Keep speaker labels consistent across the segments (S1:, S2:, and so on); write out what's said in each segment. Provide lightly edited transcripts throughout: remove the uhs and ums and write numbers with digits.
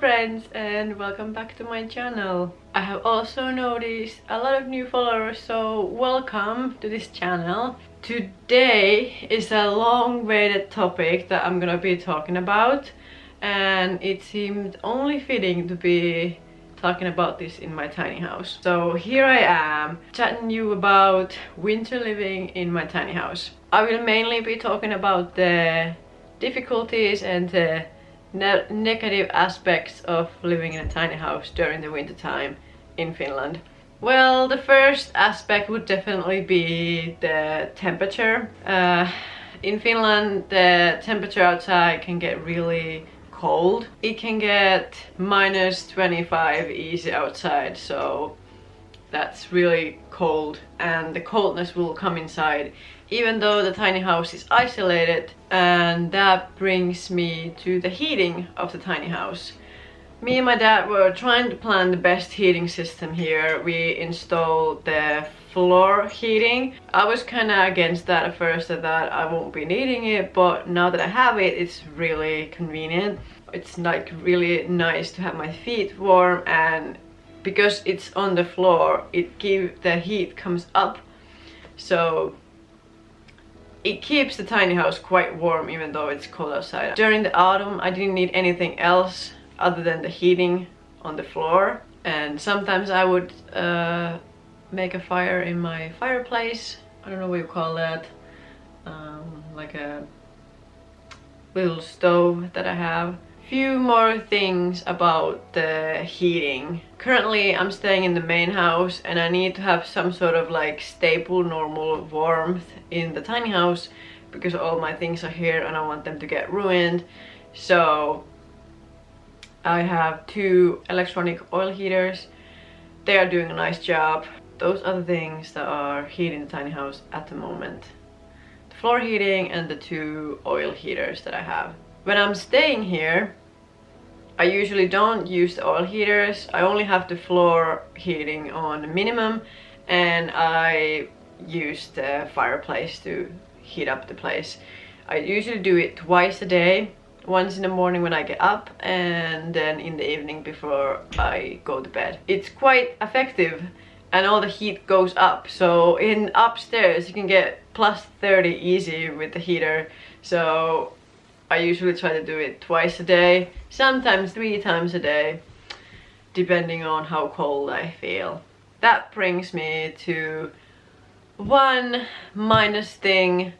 S1: friends and welcome back to my channel. I have also noticed a lot of new followers, so welcome to this channel. Today is a long-awaited topic that I'm gonna be talking about, and it seemed only fitting to be talking about this in my tiny house. So here I am, chatting you about winter living in my tiny house. I will mainly be talking about the difficulties and the negative aspects of living in a tiny house during the winter time in Finland. Well, the first aspect would definitely be the temperature. In Finland, the temperature outside can get really cold. It can get -25 easy outside, so that's really cold, and the coldness will come inside even though the tiny house is isolated, and that brings me to the heating of the tiny house. Me and my dad were trying to plan the best heating system here. We installed the floor heating. I was kinda against that at first. I thought I won't be needing it, but now that I have it, it's really convenient. It's like really nice to have my feet warm, and because it's on the floor, the heat comes up, so it keeps the tiny house quite warm even though it's cold outside. During the autumn, I didn't need anything else other than the heating on the floor, and sometimes I would make a fire in my fireplace. I don't know what you call that, like a little stove that I have. Few more things about the heating. Currently I'm staying in the main house, and I need to have some sort of like stable normal warmth in the tiny house because all my things are here and I want them to get ruined. So I have 2 electronic oil heaters. They are doing a nice job. Those are the things that are heating the tiny house at the moment. The floor heating and the 2 oil heaters that I have. When I'm staying here, I usually don't use the oil heaters. I only have the floor heating on minimum, and I use the fireplace to heat up the place. I usually do it twice a day, once in the morning when I get up and then in the evening before I go to bed. It's quite effective and all the heat goes up, so in upstairs you can get +30 easy with the heater. So I usually try to do it twice a day, sometimes 3 times a day, depending on how cold I feel. That brings me to one minus thing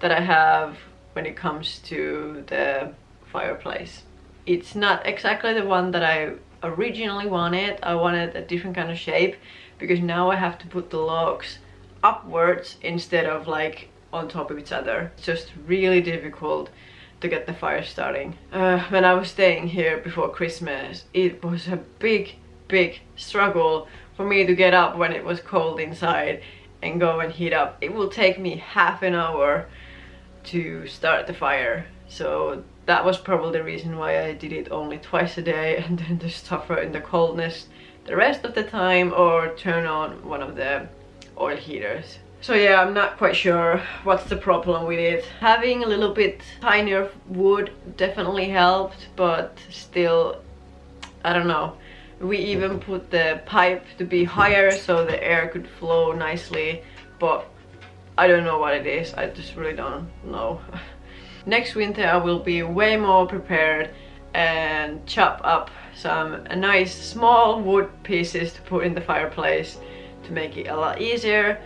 S1: that I have when it comes to the fireplace. It's not exactly the one that I originally wanted. I wanted a different kind of shape because now I have to put the logs upwards instead of like on top of each other. It's just really difficult to get the fire starting. When I was staying here before Christmas, it was a big struggle for me to get up when it was cold inside and go and heat up. It will take me half an hour to start the fire, so that was probably the reason why I did it only twice a day, and then to suffer in the coldness the rest of the time or turn on one of the oil heaters. So yeah, I'm not quite sure what's the problem with it. Having a little bit tinier wood definitely helped, but still, I don't know. We even put the pipe to be higher so the air could flow nicely, but I don't know what it is. I just really don't know. Next winter I will be way more prepared and chop up some nice small wood pieces to put in the fireplace to make it a lot easier.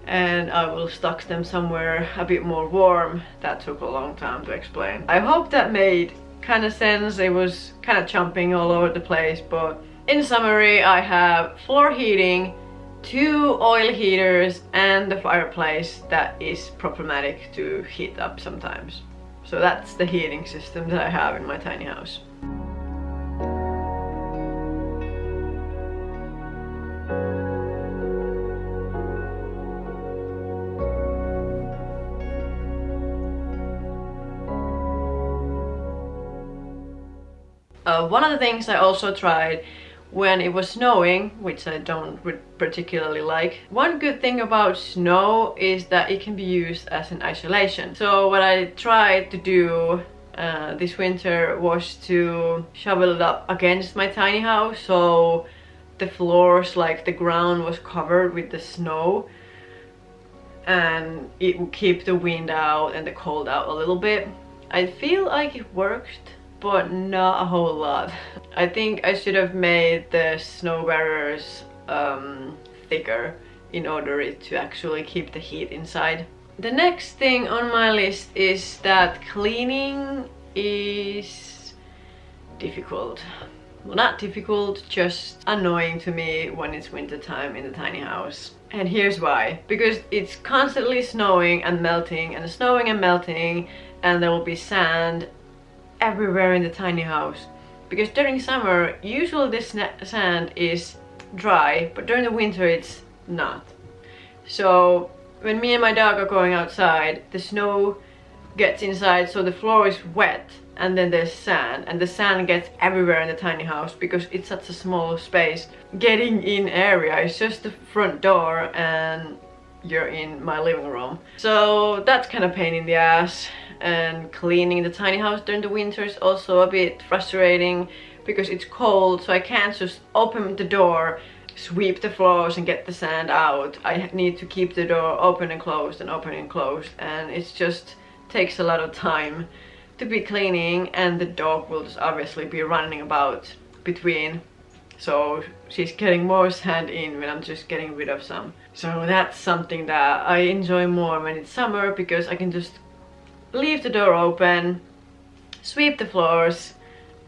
S1: And I will stock them somewhere a bit more warm. That took a long time to explain. I hope that made kind of sense. It was kind of jumping all over the place, but in summary, I have floor heating, 2 oil heaters, and the fireplace that is problematic to heat up sometimes. So that's the heating system that I have in my tiny house. One of the things I also tried when it was snowing, which I don't particularly like. One good thing about snow is that it can be used as an isolation. So what I tried to do this winter was to shovel it up against my tiny house, so the floors, like the ground, was covered with the snow, and it would keep the wind out and the cold out a little bit. I feel like it worked, but not a whole lot. I think I should have made the snow barriers thicker in order to actually keep the heat inside. The next thing on my list is that cleaning is difficult. Well, not difficult, just annoying to me when it's winter time in the tiny house. And here's why. Because it's constantly snowing and melting and snowing and melting, and there will be sand everywhere in the tiny house. Because during summer, usually this sand is dry, but during the winter it's not. So when me and my dog are going outside, the snow gets inside, so the floor is wet, and then there's sand, and the sand gets everywhere in the tiny house because it's such a small space. Getting in area is just the front door and you're in my living room. So that's kind of pain in the ass. And cleaning the tiny house during the winter is also a bit frustrating because it's cold, so I can't just open the door, sweep the floors and get the sand out. I need to keep the door open and closed and open and closed, and it just takes a lot of time to be cleaning, and the dog will just obviously be running about between, so she's getting more sand in when I'm just getting rid of some. So that's something that I enjoy more when it's summer, because I can just leave the door open, sweep the floors,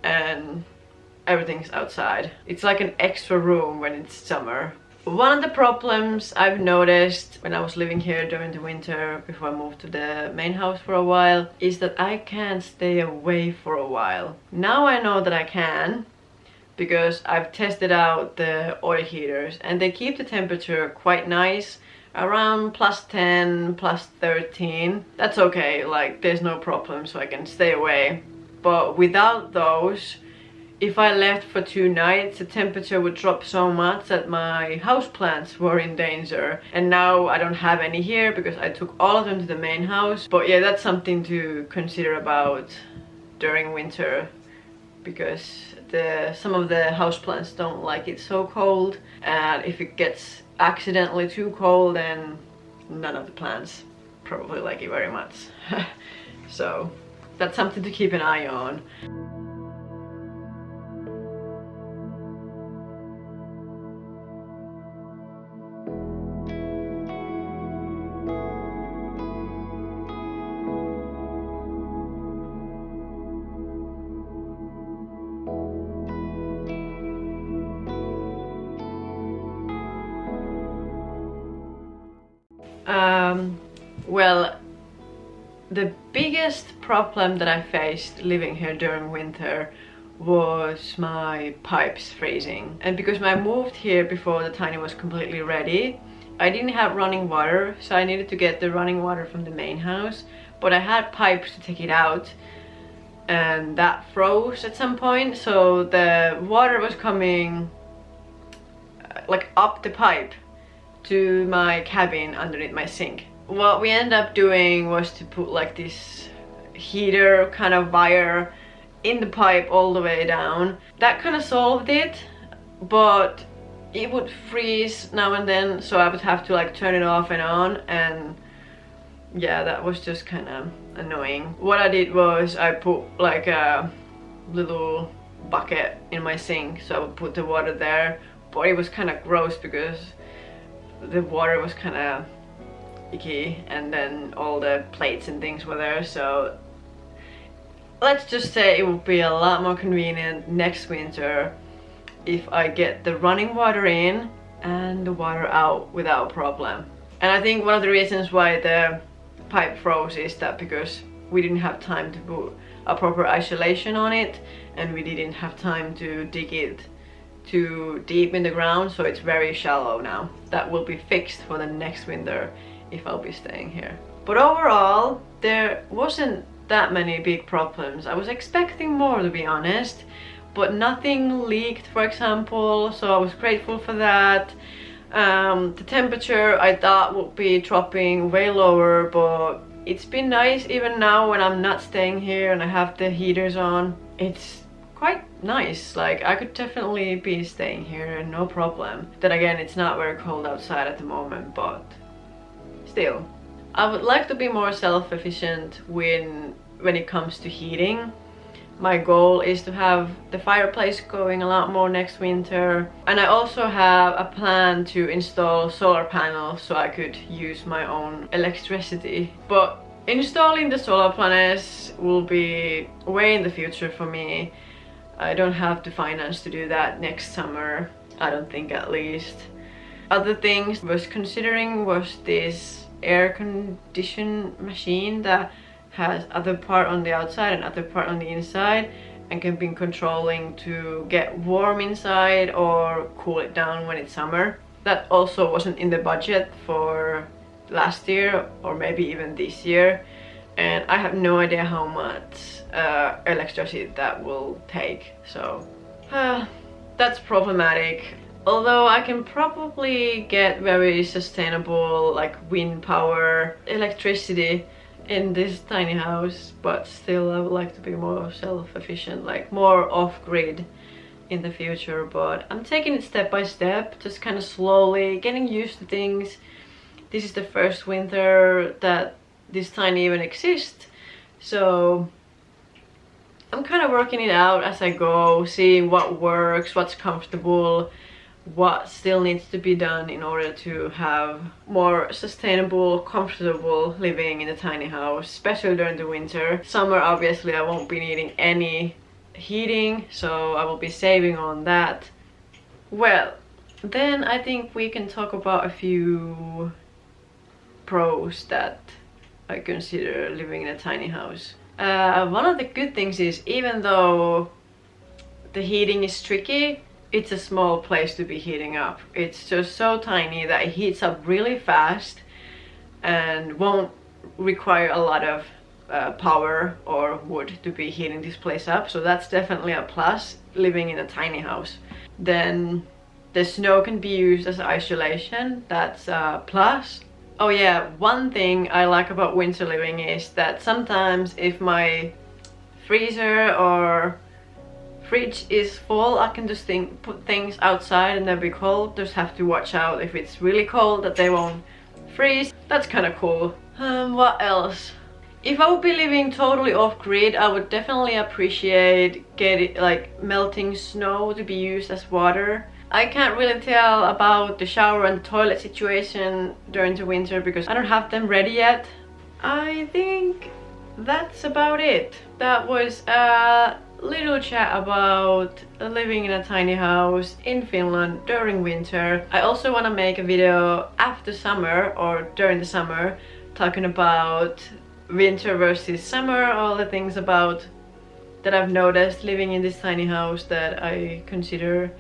S1: and everything's outside. It's like an extra room when it's summer. One of the problems I've noticed when I was living here during the winter before I moved to the main house for a while is that I can't stay away for a while. Now I know that I can, because I've tested out the oil heaters and they keep the temperature quite nice, around +10, +13. That's okay, like there's no problem, so I can stay away. But without those, if I left for 2 nights, the temperature would drop so much that my houseplants were in danger. And now I don't have any here because I took all of them to the main house. But yeah, that's something to consider about during winter, because some of the houseplants don't like it so cold, and if it gets accidentally too cold, then none of the plants probably like it very much. So that's something to keep an eye on. Well, the biggest problem that I faced living here during winter was my pipes freezing. And because I moved here before the tiny was completely ready, I didn't have running water, so I needed to get the running water from the main house. But I had pipes to take it out, and that froze at some point, so the water was coming like up the pipe to my cabin underneath my sink. What we ended up doing was to put like this heater kind of wire in the pipe all the way down. That kind of solved it, but it would freeze now and then, so I would have to like turn it off and on, and yeah, that was just kind of annoying. What I did was I put like a little bucket in my sink, so I would put the water there, but it was kind of gross because the water was kind of icky, and then all the plates and things were there. So let's just say it would be a lot more convenient next winter if I get the running water in and the water out without problem. And I think one of the reasons why the pipe froze is that because we didn't have time to put a proper isolation on it, and we didn't have time to dig it too deep in the ground, so it's very shallow now. That will be fixed for the next winter if I'll be staying here. But overall, there wasn't that many big problems. I was expecting more, to be honest, but nothing leaked, for example, so I was grateful for that. The temperature I thought would be dropping way lower, but it's been nice even now when I'm not staying here and I have the heaters on. It's quite nice, like I could definitely be staying here and no problem. Then again, it's not very cold outside at the moment, but still. I would like to be more self-efficient when it comes to heating. My goal is to have the fireplace going a lot more next winter, and I also have a plan to install solar panels so I could use my own electricity. But installing the solar panels will be way in the future for me. I don't have the finance to do that next summer, I don't think, at least. Other things I was considering was this air condition machine that has other part on the outside and other part on the inside and can be controlling to get warm inside or cool it down when it's summer. That also wasn't in the budget for last year or maybe even this year, and I have no idea how much electricity that will take, so that's problematic. Although I can probably get very sustainable like wind power electricity in this tiny house, but still I would like to be more self-efficient, like more off-grid in the future. But I'm taking it step by step, just kind of slowly getting used to things. This is the first winter that this tiny even exists, so I'm kind of working it out as I go, seeing what works, what's comfortable, what still needs to be done in order to have more sustainable, comfortable living in a tiny house, especially during the winter. Summer, obviously, I won't be needing any heating, so I will be saving on that. Well, then I think we can talk about a few pros that I consider living in a tiny house. One of the good things is, even though the heating is tricky, it's a small place to be heating up. It's just so tiny that it heats up really fast and won't require a lot of power or wood to be heating this place up, so that's definitely a plus living in a tiny house. Then the snow can be used as isolation, that's a plus. Oh yeah, one thing I like about winter living is that sometimes if my freezer or fridge is full, I can just put things outside and they'll be cold. Just have to watch out if it's really cold that they won't freeze. That's kind of cool. What else? If I would be living totally off-grid, I would definitely appreciate like melting snow to be used as water. I can't really tell about the shower and the toilet situation during the winter because I don't have them ready yet. I think that's about it. That was a little chat about living in a tiny house in Finland during winter. I also want to make a video after summer or during the summer talking about winter versus summer, all the things about that I've noticed living in this tiny house that I consider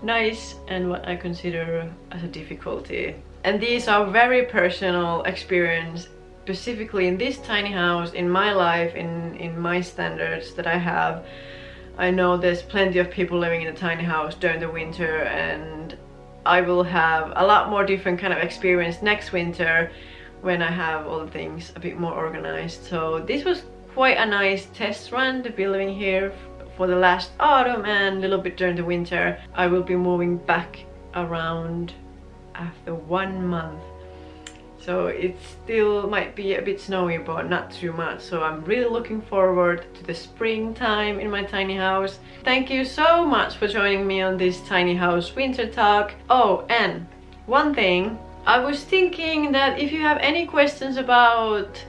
S1: nice and what I consider as a difficulty. And these are very personal experience, specifically in this tiny house, in my life, in my standards that I have. I know there's plenty of people living in a tiny house during the winter, and I will have a lot more different kind of experience next winter when I have all the things a bit more organized. So this was quite a nice test run to be living here for the last autumn and a little bit during the winter. I will be moving back around after 1 month. So it still might be a bit snowy, but not too much. So I'm really looking forward to the springtime in my tiny house. Thank you so much for joining me on this tiny house winter talk. Oh, and one thing, I was thinking that if you have any questions about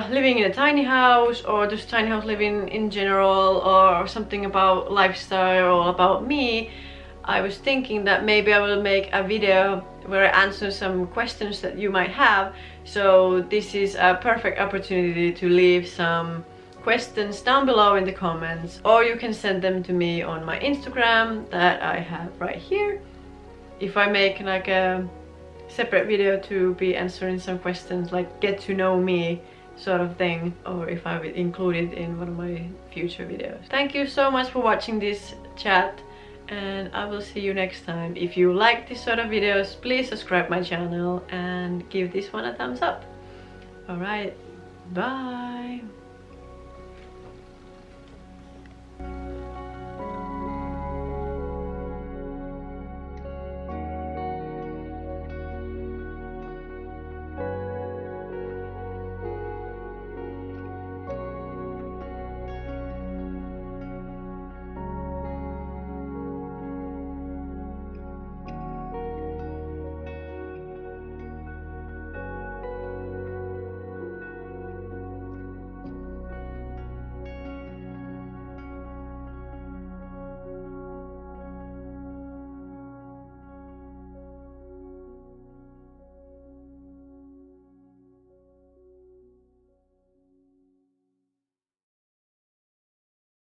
S1: living in a tiny house or just tiny house living in general, or something about lifestyle or about me, I was thinking that maybe I will make a video where I answer some questions that you might have. So this is a perfect opportunity to leave some questions down below in the comments, or you can send them to me on my Instagram that I have right here. If I make like a separate video to be answering some questions, like get to know me sort of thing, or if I will include it in one of my future videos. Thank you so much for watching this chat, and I will see you next time. If you like this sort of videos, please subscribe my channel and give this one a thumbs up. Alright, bye!